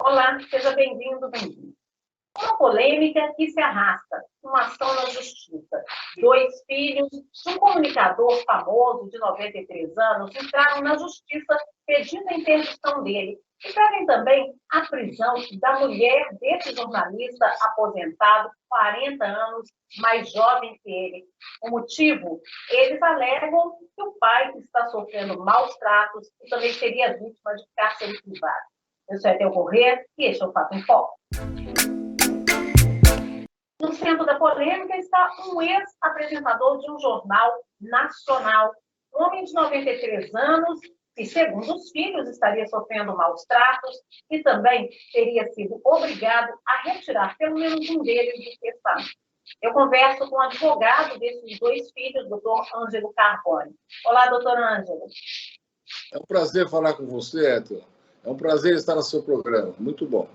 Olá, seja bem-vindo, bem-vindo. Uma polêmica que se arrasta, uma ação na justiça. 2 filhos de um comunicador famoso de 93 anos entraram na justiça pedindo a interdição dele e pedem também a prisão da mulher desse jornalista aposentado, 40 anos, mais jovem que ele. O motivo? Eles alegam que o pai está sofrendo maus tratos e também seria vítima de cárcere privado. Isso é Theo Corrêa e este é o Fato em Foco. No centro da polêmica está um ex-apresentador de um jornal nacional, um homem de 93 anos, que, segundo os filhos, estaria sofrendo maus tratos e também teria sido obrigado a retirar pelo menos um deles do testamento. Eu converso com o advogado desses 2 filhos, doutor Ângelo Carbone. Olá, doutor Ângelo. É um prazer falar com você, Héctor. É um prazer estar no seu programa. Muito bom.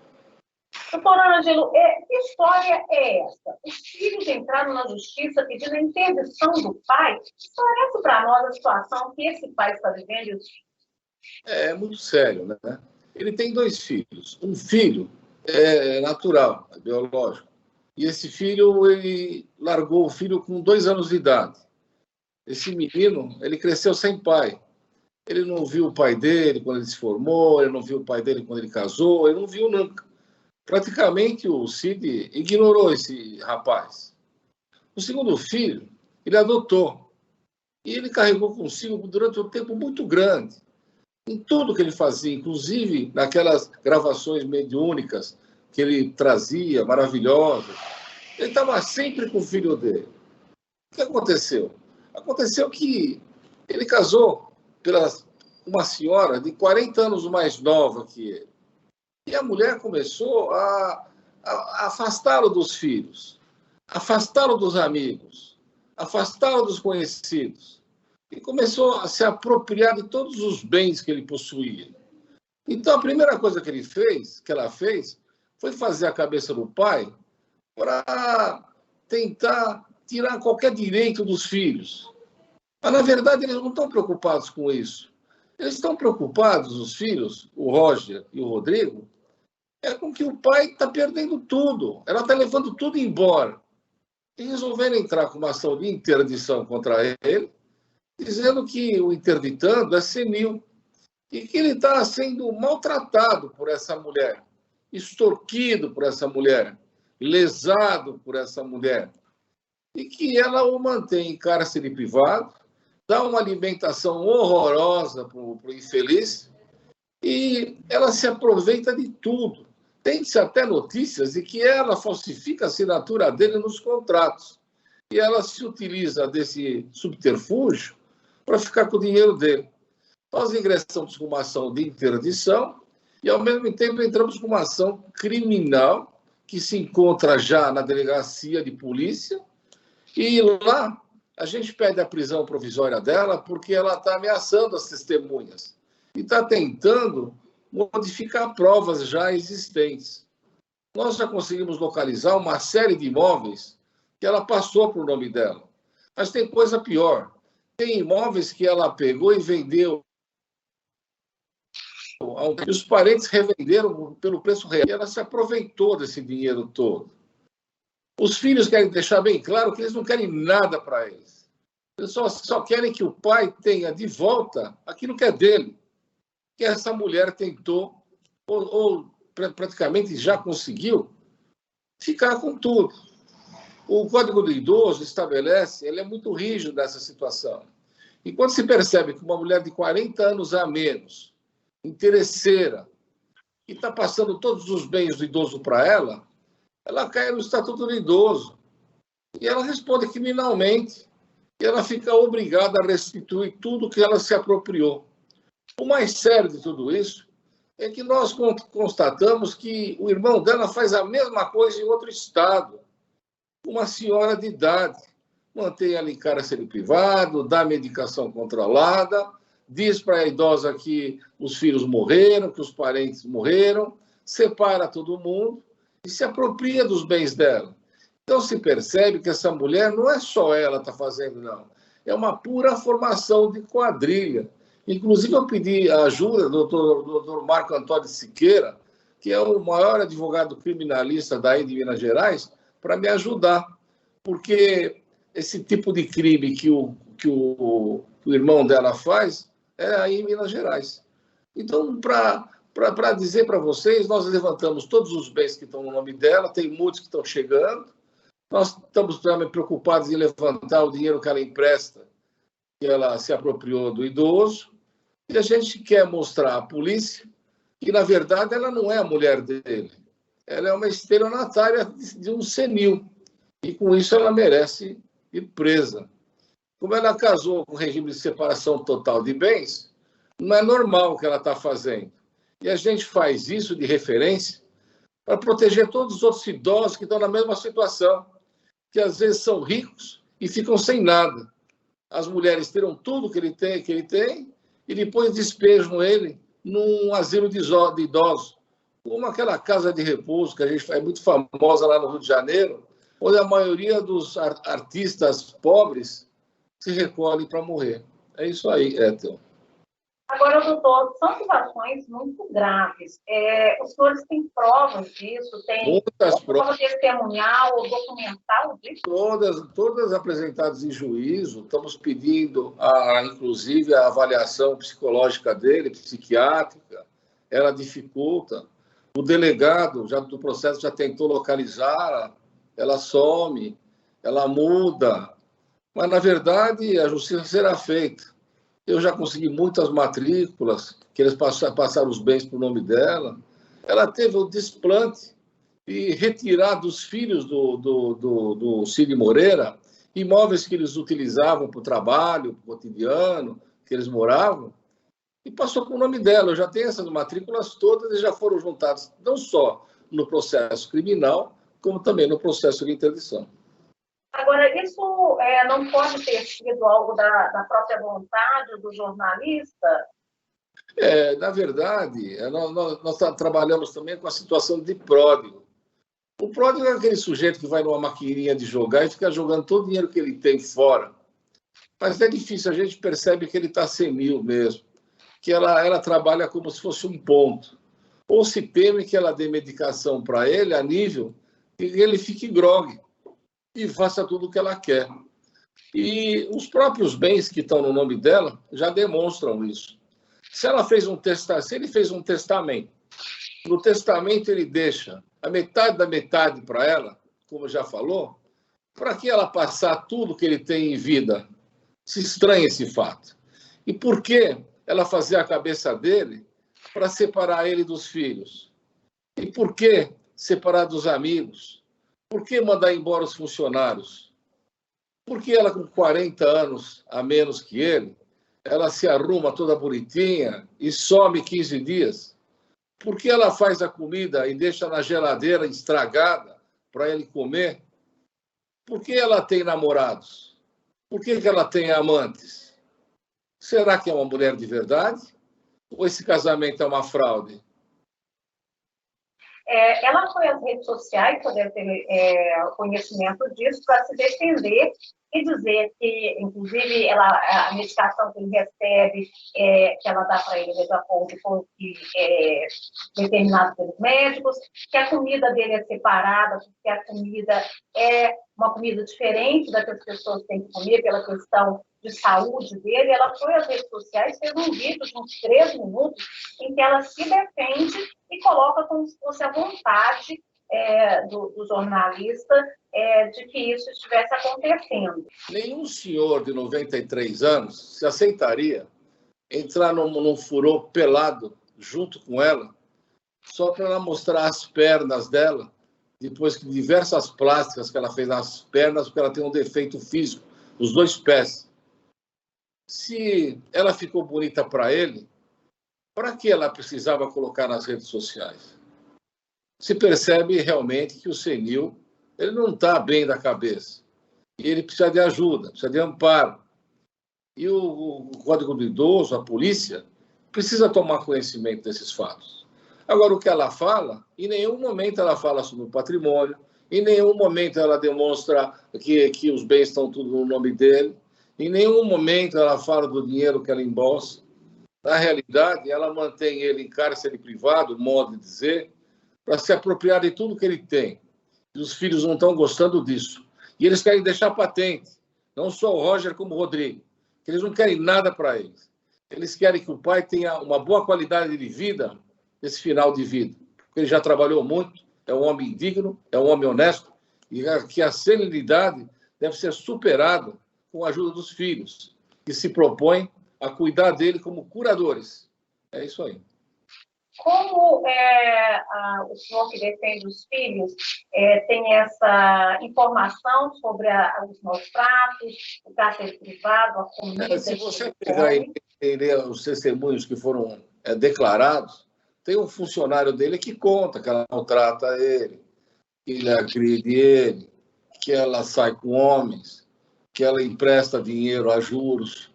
Doutor Ângelo, que história é essa? Os filhos entraram na justiça pedindo a interdição do pai. Esclarece para nós a situação que esse pai está vivendo e os filhos. É muito sério, né? Ele tem 2 filhos. Um filho é natural, é biológico. E esse filho, ele largou o filho com 2 anos de idade. Esse menino, ele cresceu sem pai. Ele não viu o pai dele quando ele se formou, ele não viu o pai dele quando ele casou, ele não viu nunca. Praticamente o Cid ignorou esse rapaz. O segundo filho, ele adotou. E ele carregou consigo durante um tempo muito grande. Em tudo que ele fazia, inclusive naquelas gravações mediúnicas que ele trazia, maravilhosas. Ele estava sempre com o filho dele. O que aconteceu? Aconteceu que ele casou uma senhora de 40 anos mais nova que ele. E a mulher começou a afastá-lo dos filhos, afastá-lo dos amigos, afastá-lo dos conhecidos. E começou a se apropriar de todos os bens que ele possuía. Então, a primeira coisa que ela fez, foi fazer a cabeça do pai para tentar tirar qualquer direito dos filhos. Mas, na verdade, eles não estão preocupados com isso. Eles estão preocupados, os filhos, o Roger e o Rodrigo, com que o pai está perdendo tudo. Ela está levando tudo embora. E resolveram entrar com uma ação de interdição contra ele, dizendo que o interditando é senil e que ele está sendo maltratado por essa mulher, extorquido por essa mulher, lesado por essa mulher, e que ela o mantém em cárcere privado, dá uma alimentação horrorosa para o infeliz e ela se aproveita de tudo. Tem-se até notícias de que ela falsifica a assinatura dele nos contratos e ela se utiliza desse subterfúgio para ficar com o dinheiro dele. Nós ingressamos com uma ação de interdição e, ao mesmo tempo, entramos com uma ação criminal que se encontra já na delegacia de polícia e lá a gente pede a prisão provisória dela porque ela está ameaçando as testemunhas e está tentando modificar provas já existentes. Nós já conseguimos localizar uma série de imóveis que ela passou para o nome dela. Mas tem coisa pior. Tem imóveis que ela pegou e vendeu. E os parentes revenderam pelo preço real. E ela se aproveitou desse dinheiro todo. Os filhos querem deixar bem claro que eles não querem nada para eles. Eles só querem que o pai tenha de volta aquilo que é dele. Que essa mulher tentou, ou praticamente já conseguiu, ficar com tudo. O Código do Idoso estabelece, ele é muito rígido nessa situação. E quando se percebe que uma mulher de 40 anos a menos, interesseira, que está passando todos os bens do idoso para ela cai no Estatuto do Idoso. E ela responde criminalmente. E ela fica obrigada a restituir tudo que ela se apropriou. O mais sério de tudo isso é que nós constatamos que o irmão dela faz a mesma coisa em outro estado. Uma senhora de idade. Mantém ela em cárcere privado, dá medicação controlada, diz para a idosa que os filhos morreram, que os parentes morreram, separa todo mundo e se apropria dos bens dela. Então se percebe que essa mulher não é só ela que está fazendo, não. É uma pura formação de quadrilha. Inclusive, eu pedi a ajuda do doutor Marco Antônio Siqueira, que é o maior advogado criminalista daí de Minas Gerais, para me ajudar, porque esse tipo de crime que o irmão dela faz é aí em Minas Gerais. Então, para dizer para vocês, nós levantamos todos os bens que estão no nome dela, tem muitos que estão chegando, nós estamos também preocupados em levantar o dinheiro que ela empresta, que ela se apropriou do idoso, e a gente quer mostrar à polícia que, na verdade, ela não é a mulher dele. Ela é uma estelionatária de um senil. E, com isso, ela merece ir presa. Como ela casou com o regime de separação total de bens, não é normal o que ela está fazendo. E a gente faz isso de referência para proteger todos os outros idosos que estão na mesma situação, que às vezes são ricos e ficam sem nada. As mulheres terão tudo que ele tem e depois despejam ele num asilo de idosos, como aquela casa de repouso que a gente é muito famosa lá no Rio de Janeiro, onde a maioria dos artistas pobres se recolhem para morrer. É isso aí, Ethel. Agora, doutor, são situações muito graves. Os senhores têm provas disso? Tem muitas provas testemunhal ou documental disso? Todas apresentadas em juízo. Estamos pedindo, inclusive, a avaliação psicológica dele, psiquiátrica. Ela dificulta. O delegado do processo já tentou localizar, ela some, ela muda. Mas, na verdade, a justiça será feita. Eu já consegui muitas matrículas, que eles passaram os bens para o nome dela. Ela teve o desplante e retirar dos filhos do Cid Moreira imóveis que eles utilizavam para o trabalho, para o cotidiano, que eles moravam, e passou com o nome dela. Eu já tenho essas matrículas todas e já foram juntadas, não só no processo criminal, como também no processo de interdição. Agora, isso não pode ter sido algo da própria vontade do jornalista? Na verdade, nós trabalhamos também com a situação de pródigo. O pródigo é aquele sujeito que vai numa maquininha de jogar e fica jogando todo o dinheiro que ele tem fora. Mas é difícil, a gente percebe que ele está senil mesmo, que ela trabalha como se fosse um ponto. Ou se teme que ela dê medicação para ele a nível que ele fique grogue e faça tudo o que ela quer. E os próprios bens que estão no nome dela já demonstram isso. Se ele fez um testamento, no testamento ele deixa a metade da metade para ela, como já falou, para que ela passar tudo que ele tem em vida? Se estranha esse fato. E por que ela fazia a cabeça dele para separar ele dos filhos? E por que separar dos amigos? Por que mandar embora os funcionários? Por que ela, com 40 anos a menos que ele, ela se arruma toda bonitinha e some 15 dias? Por que ela faz a comida e deixa na geladeira estragada para ele comer? Por que ela tem namorados? Por que ela tem amantes? Será que é uma mulher de verdade? Ou esse casamento é uma fraude? Ela foi às redes sociais, para ter conhecimento disso, para se defender e dizer que, inclusive, a medicação que ele recebe, que ela dá para ele de acordo com o que é determinado pelos médicos, que a comida dele é separada, porque a comida é uma comida diferente da que as pessoas têm que comer pela questão de saúde dele. Ela foi às redes sociais, fez um vídeo de uns 3 minutos em que ela se defende e coloca como se fosse a vontade do jornalista de que isso estivesse acontecendo. Nenhum senhor de 93 anos se aceitaria entrar num furor pelado junto com ela, só para ela mostrar as pernas dela, depois que diversas plásticas que ela fez nas pernas, porque ela tem um defeito físico, os 2 pés. Se ela ficou bonita para ele, para que ela precisava colocar nas redes sociais? Se percebe realmente que o senil ele não está bem da cabeça. E ele precisa de ajuda, precisa de amparo. E o Código do Idoso, a polícia, precisa tomar conhecimento desses fatos. Agora, o que ela fala, em nenhum momento ela fala sobre o patrimônio, em nenhum momento ela demonstra que os bens estão tudo no nome dele, em nenhum momento ela fala do dinheiro que ela embolsa. Na realidade, ela mantém ele em cárcere privado, modo de dizer, para se apropriar de tudo que ele tem. E os filhos não estão gostando disso. E eles querem deixar patente, não só o Roger como o Rodrigo, que eles não querem nada para eles. Eles querem que o pai tenha uma boa qualidade de vida nesse final de vida. Porque ele já trabalhou muito, é um homem digno, é um homem honesto, e que a senilidade deve ser superada com a ajuda dos filhos, que se propõem a cuidar dele como curadores. É isso aí. Como o senhor que defende os filhos tem essa informação sobre os maus tratos, o cárcere privado, a comida... Se você pegar e ler os testemunhos que foram declarados, tem um funcionário dele que conta que ela maltrata ele, que ele agride ele, que ela sai com homens, que ela empresta dinheiro a juros,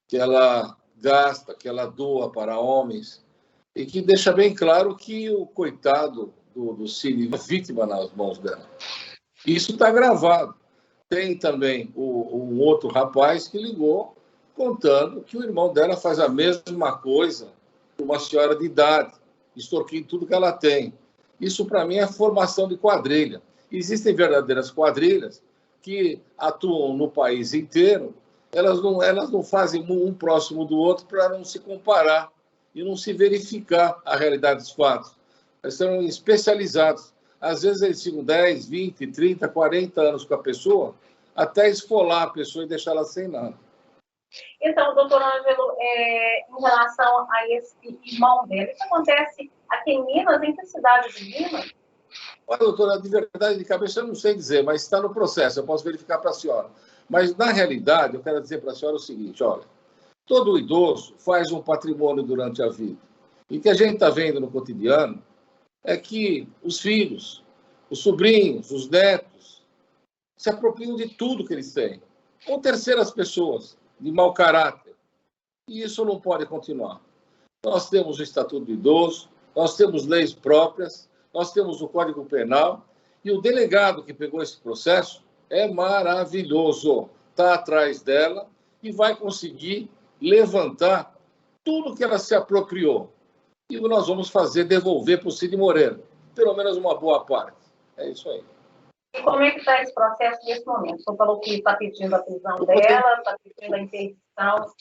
que ela gasta, que ela doa para homens, e que deixa bem claro que o coitado do Cine é vítima nas mãos dela. Isso está gravado. Tem também um outro rapaz que ligou contando que o irmão dela faz a mesma coisa com uma senhora de idade, extorquindo tudo que ela tem. Isso, para mim, é formação de quadrilha. Existem verdadeiras quadrilhas que atuam no país inteiro, elas não fazem um próximo do outro para não se comparar e não se verificar a realidade dos fatos. Eles são especializados. Às vezes eles ficam 10, 20, 30, 40 anos com a pessoa, até esfolar a pessoa e deixar ela sem nada. Então, doutor Ângelo, em relação a esse irmão dele, isso acontece aqui em Minas, em que cidade de Minas? Olha, doutora, de verdade, de cabeça eu não sei dizer, mas está no processo, eu posso verificar para a senhora. Mas, na realidade, eu quero dizer para a senhora o seguinte, olha, todo idoso faz um patrimônio durante a vida. E o que a gente está vendo no cotidiano é que os filhos, os sobrinhos, os netos, se apropriam de tudo que eles têm. Ou terceiras pessoas, de mau caráter. E isso não pode continuar. Nós temos o Estatuto do Idoso, nós temos leis próprias, nós temos o Código Penal, e o delegado que pegou esse processo é maravilhoso. Está atrás dela e vai conseguir levantar tudo que ela se apropriou. E nós vamos devolver para o Cid Moreira, pelo menos uma boa parte. É isso aí. E como é que está esse processo nesse momento? Você falou que está pedindo a prisão dela, está pedindo a interdição.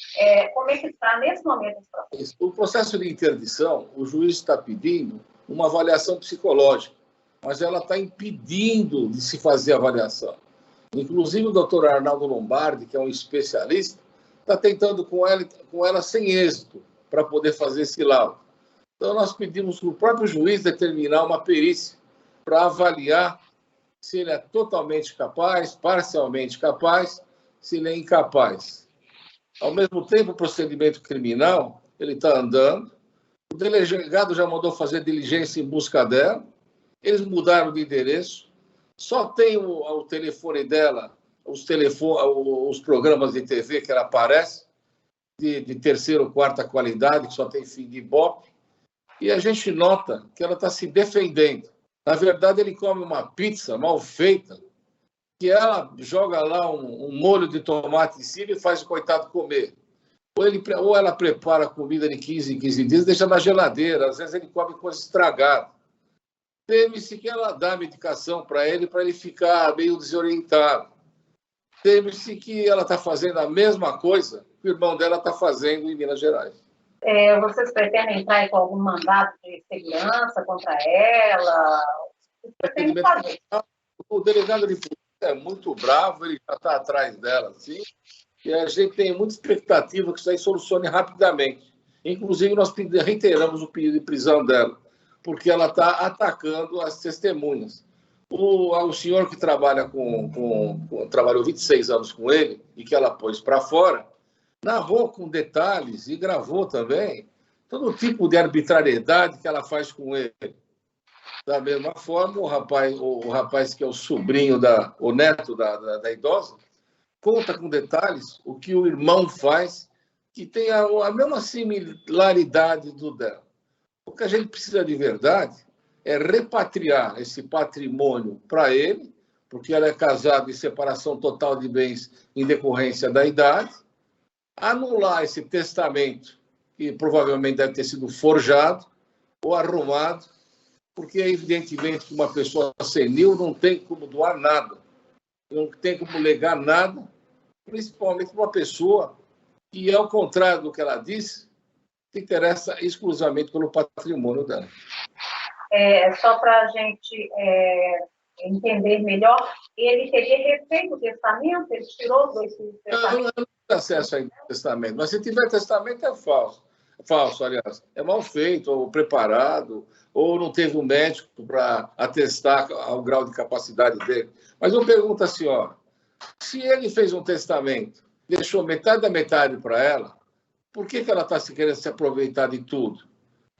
Como é que está nesse momento esse processo? O processo de interdição, o juiz está pedindo uma avaliação psicológica, mas ela está impedindo de se fazer avaliação. Inclusive o doutor Arnaldo Lombardi, que é um especialista, está tentando com ela sem êxito para poder fazer esse laudo. Então nós pedimos para o próprio juiz determinar uma perícia para avaliar se ele é totalmente capaz, parcialmente capaz, se ele é incapaz. Ao mesmo tempo, o procedimento criminal, ele está andando, o delegado já mandou fazer diligência em busca dela, eles mudaram de endereço, só tem o telefone dela, os programas de TV que ela aparece, de terceira ou quarta qualidade, que só tem fim de ibope, e a gente nota que ela está se defendendo. Na verdade, ele come uma pizza mal feita, que ela joga lá um molho de tomate em cima e faz o coitado comer. Ou ela prepara comida de 15 em 15 dias e deixa na geladeira. Às vezes ele come coisa estragada. Teme-se que ela dá medicação para ele ficar meio desorientado. Teme-se que ela está fazendo a mesma coisa que o irmão dela está fazendo em Minas Gerais. Vocês pretendem entrar com algum mandato de segurança contra ela? O delegado de polícia é muito bravo, ele já está atrás dela, assim, e a gente tem muita expectativa que isso aí solucione rapidamente. Inclusive, nós reiteramos o pedido de prisão dela, porque ela está atacando as testemunhas. O senhor que trabalha trabalhou 26 anos com ele e que ela pôs para fora, narrou com detalhes e gravou também todo tipo de arbitrariedade que ela faz com ele. Da mesma forma, o rapaz que é o sobrinho, o neto da idosa, conta com detalhes o que o irmão faz, que tem a mesma similaridade do dela. O que a gente precisa de verdade é repatriar esse patrimônio para ele, porque ela é casada em separação total de bens em decorrência da idade, anular esse testamento, que provavelmente deve ter sido forjado ou arrumado, porque, evidentemente, que uma pessoa senil não tem como doar nada, não tem como legar nada, principalmente uma pessoa que, ao contrário do que ela disse, se interessa exclusivamente pelo patrimônio dela. Só para a gente entender melhor, ele teria refeito o testamento, ele tirou os 2 filhos do testamento? Eu não tenho acesso ao testamento, mas se tiver testamento é falso. Falso, aliás. É mal feito, ou preparado, ou não teve um médico para atestar o grau de capacidade dele. Mas eu pergunto à senhora, se ele fez um testamento, deixou metade da metade para ela, por que ela está querendo se aproveitar de tudo?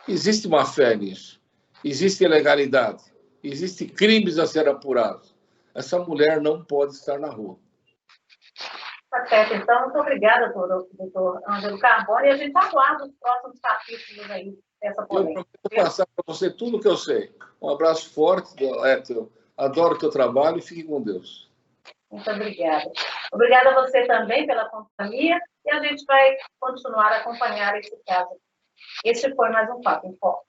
Existe uma fé nisso. Existe ilegalidade. Existem crimes a ser apurados. Essa mulher não pode estar na rua. Tá certo. Então, muito obrigada, doutor Ângelo Carbone, e a gente aguarda os próximos capítulos aí dessa polêmica. Eu prometo passar para você tudo o que eu sei. Um abraço forte, Héctor. Adoro o teu trabalho e fique com Deus. Muito obrigada. Obrigada a você também pela companhia e a gente vai continuar a acompanhar esse caso. Este foi mais um Papo em Foco.